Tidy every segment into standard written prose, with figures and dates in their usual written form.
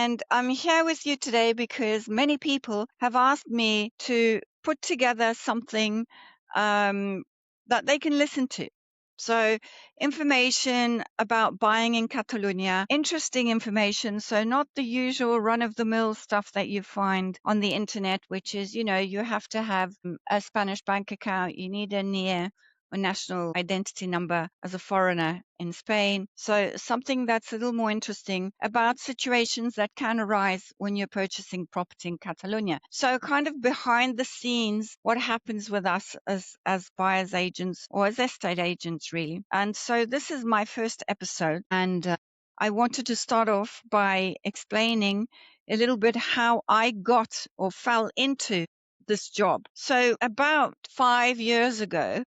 and I'm here with you today because many people have asked me to put together something that they can listen to. So, information about buying in Catalonia, interesting information. So, not the usual run of the mill stuff that you find on the internet, which is, you have to have a Spanish bank account, you need a NIE or national identity number as a foreigner in Spain. So, something that's a little more interesting about situations that can arise when you're purchasing property in Catalonia. So, kind of behind the scenes, what happens with us as buyers agents or as estate agents, really. And so, this is my first episode, and I wanted to start off by explaining a little bit how I got or fell into this job. So, about 5 years ago,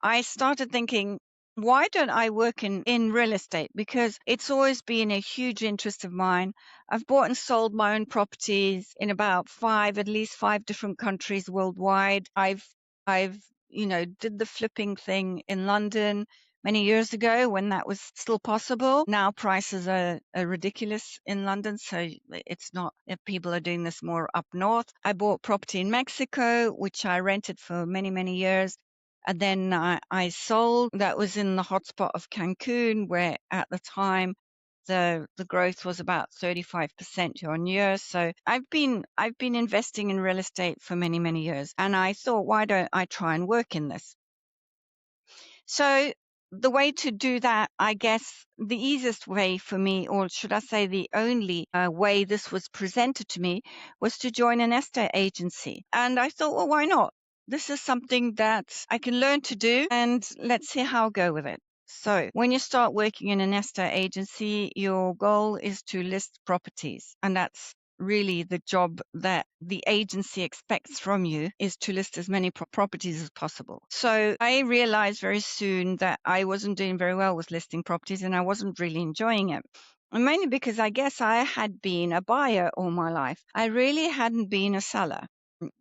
I started thinking, why don't I work in real estate? Because it's always been a huge interest of mine. I've bought and sold my own properties in about at least five different countries worldwide. I've did the flipping thing in London many years ago when that was still possible. Now prices are ridiculous in London, so it's not, if people are doing this more up north. I bought property in Mexico, which I rented for many, many years. And then I sold. That was in the hotspot of Cancun, where at the time the growth was about 35% year on year. So I've been investing in real estate for many, many years. And I thought, why don't I try and work in this? So the way to do that, I guess the easiest way for me, or should I say the only way this was presented to me, was to join an estate agency. And I thought, well, why not? This is something that I can learn to do, and let's see how I'll go with it. So when you start working in an estate agency, your goal is to list properties, and that's really the job that the agency expects from you, is to list as many properties as possible. So I realized very soon that I wasn't doing very well with listing properties, and I wasn't really enjoying it. And mainly because I guess I had been a buyer all my life. I really hadn't been a seller.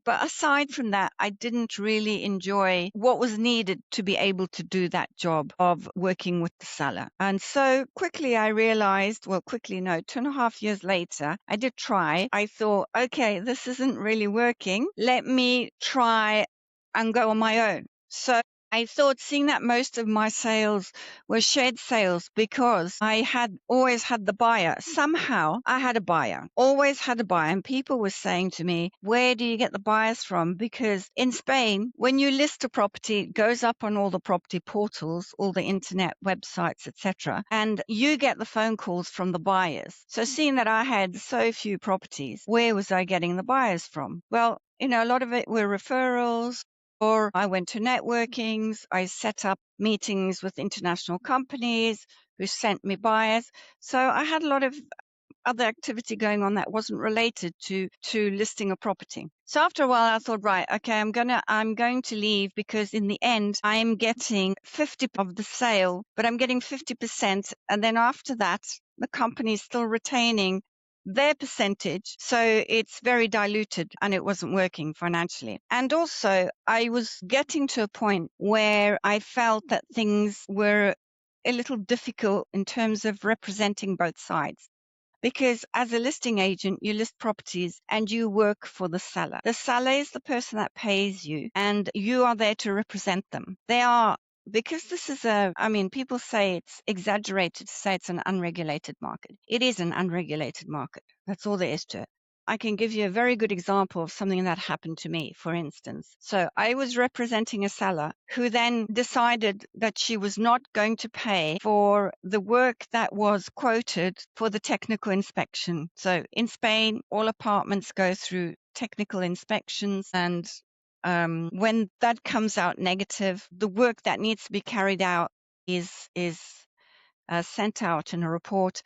But aside from that, I didn't really enjoy what was needed to be able to do that job of working with the seller. And so quickly I realized, well, quickly, no, 2.5 years later, I did try. I thought, okay, this isn't really working. Let me try and go on my own. So I thought, seeing that most of my sales were shared sales, because I had always had the buyer. Somehow I had a buyer, always had a buyer. And people were saying to me, where do you get the buyers from? Because in Spain, when you list a property, it goes up on all the property portals, all the internet websites, etc. And you get the phone calls from the buyers. So seeing that I had so few properties, where was I getting the buyers from? Well, a lot of it were referrals, or I went to networkings. I set up meetings with international companies who sent me buyers. So I had a lot of other activity going on that wasn't related to listing a property. So after a while, I thought, right, okay, I'm going to leave, because in the end, I am getting 50% of the sale, but I'm getting 50. And then after that, the company is still retaining their percentage. So it's very diluted, and it wasn't working financially. And also I was getting to a point where I felt that things were a little difficult in terms of representing both sides. Because as a listing agent, you list properties and you work for the seller. The seller is the person that pays you, and you are there to represent them. Because this is people say it's exaggerated to say it's an unregulated market. It is an unregulated market. That's all there is to it. I can give you a very good example of something that happened to me, for instance. So I was representing a seller who then decided that she was not going to pay for the work that was quoted for the technical inspection. So in Spain, all apartments go through technical inspections, and when that comes out negative, the work that needs to be carried out is sent out in a report,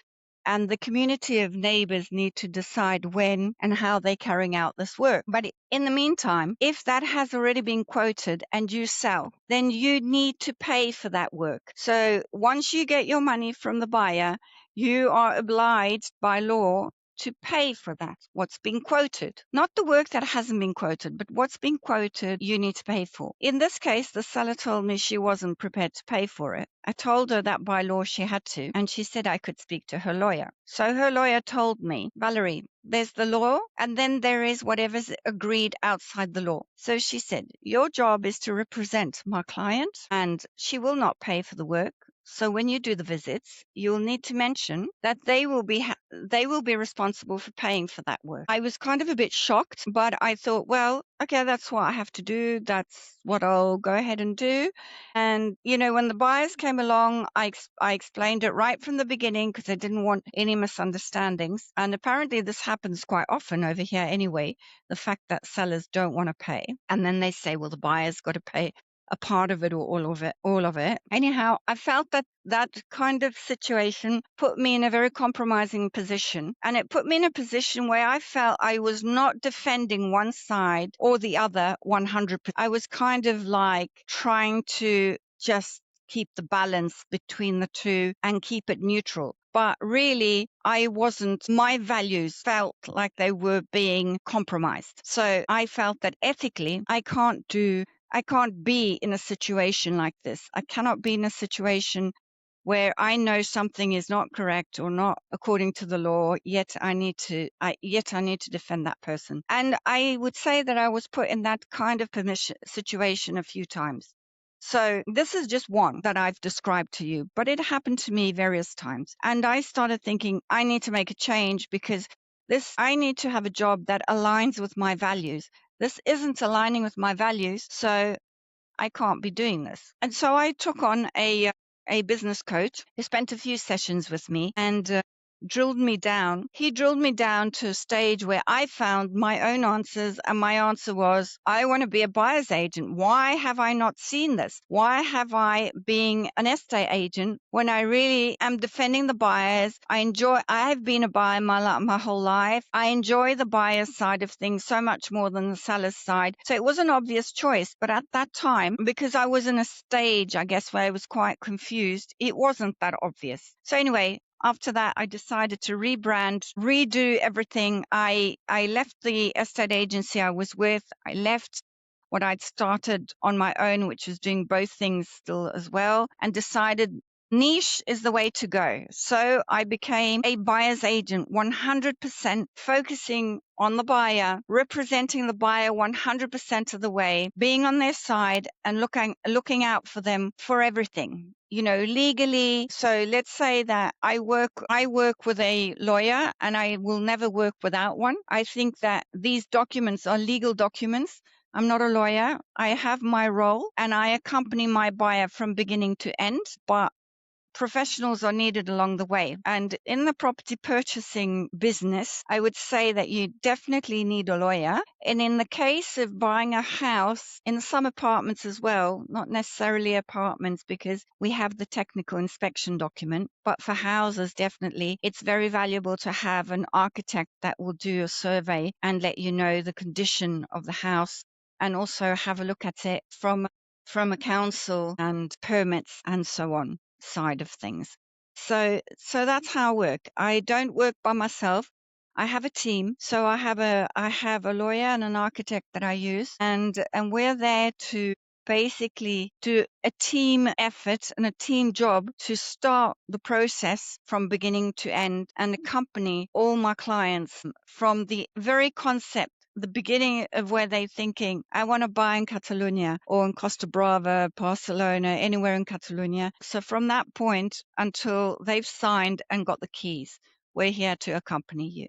and the community of neighbors need to decide when and how they're carrying out this work. But in the meantime, if that has already been quoted and you sell, then you need to pay for that work. So once you get your money from the buyer, you are obliged by law to pay for that, what's been quoted. Not the work that hasn't been quoted, but what's been quoted, you need to pay for. In this case, the seller told me she wasn't prepared to pay for it. I told her that by law she had to, and she said I could speak to her lawyer. So her lawyer told me, Valerie, there's the law, and then there is whatever's agreed outside the law. So she said, your job is to represent my client, and she will not pay for the work. So when you do the visits, you'll need to mention that they will be responsible for paying for that work. I was kind of a bit shocked, but I thought, well, okay, that's what I have to do. That's what I'll go ahead and do. And, when the buyers came along, I explained it right from the beginning because I didn't want any misunderstandings. And apparently this happens quite often over here anyway, the fact that sellers don't want to pay. And then they say, well, the buyer's got to pay a part of it or all of it. Anyhow, I felt that kind of situation put me in a very compromising position. And it put me in a position where I felt I was not defending one side or the other 100%. I was kind of like trying to just keep the balance between the two and keep it neutral. But really, my values felt like they were being compromised. So I felt that ethically, I can't be in a situation like this. I cannot be in a situation where I know something is not correct or not according to the law, yet I need to defend that person. And I would say that I was put in that kind of situation a few times. So this is just one that I've described to you, but it happened to me various times. And I started thinking, I need to make a change because I need to have a job that aligns with my values. This isn't aligning with my values, so I can't be doing this. And so I took on a business coach who spent a few sessions with me and drilled me down. He drilled me down to a stage where I found my own answers, and my answer was, I want to be a buyer's agent. Why have I not seen this? Why have I been an estate agent when I really am defending the buyers? I have been a buyer my whole life. I enjoy the buyer's side of things so much more than the seller's side. So it was an obvious choice. But at that time, because I was in a stage, I guess, where I was quite confused, it wasn't that obvious. So anyway, after that, I decided to rebrand, redo everything. I left the estate agency I was with. I left what I'd started on my own, which was doing both things still as well, and decided niche is the way to go. So I became a buyer's agent, 100% focusing on the buyer, representing the buyer 100% of the way, being on their side and looking out for them for everything, legally. So let's say that I work with a lawyer and I will never work without one. I think that these documents are legal documents. I'm not a lawyer. I have my role and I accompany my buyer from beginning to end, but professionals are needed along the way. And in the property purchasing business, I would say that you definitely need a lawyer. And in the case of buying a house, in some apartments as well, not necessarily apartments because we have the technical inspection document, but for houses, definitely, it's very valuable to have an architect that will do a survey and let you know the condition of the house and also have a look at it from a council and permits and so on side of things. So that's how I work. I don't work by myself. I have a team. So I have a lawyer and an architect that I use, and we're there to basically do a team effort and a team job to start the process from beginning to end and accompany all my clients from the very concept, the beginning of where they're thinking, I want to buy in Catalunya or in Costa Brava, Barcelona, anywhere in Catalunya. So from that point until they've signed and got the keys, we're here to accompany you.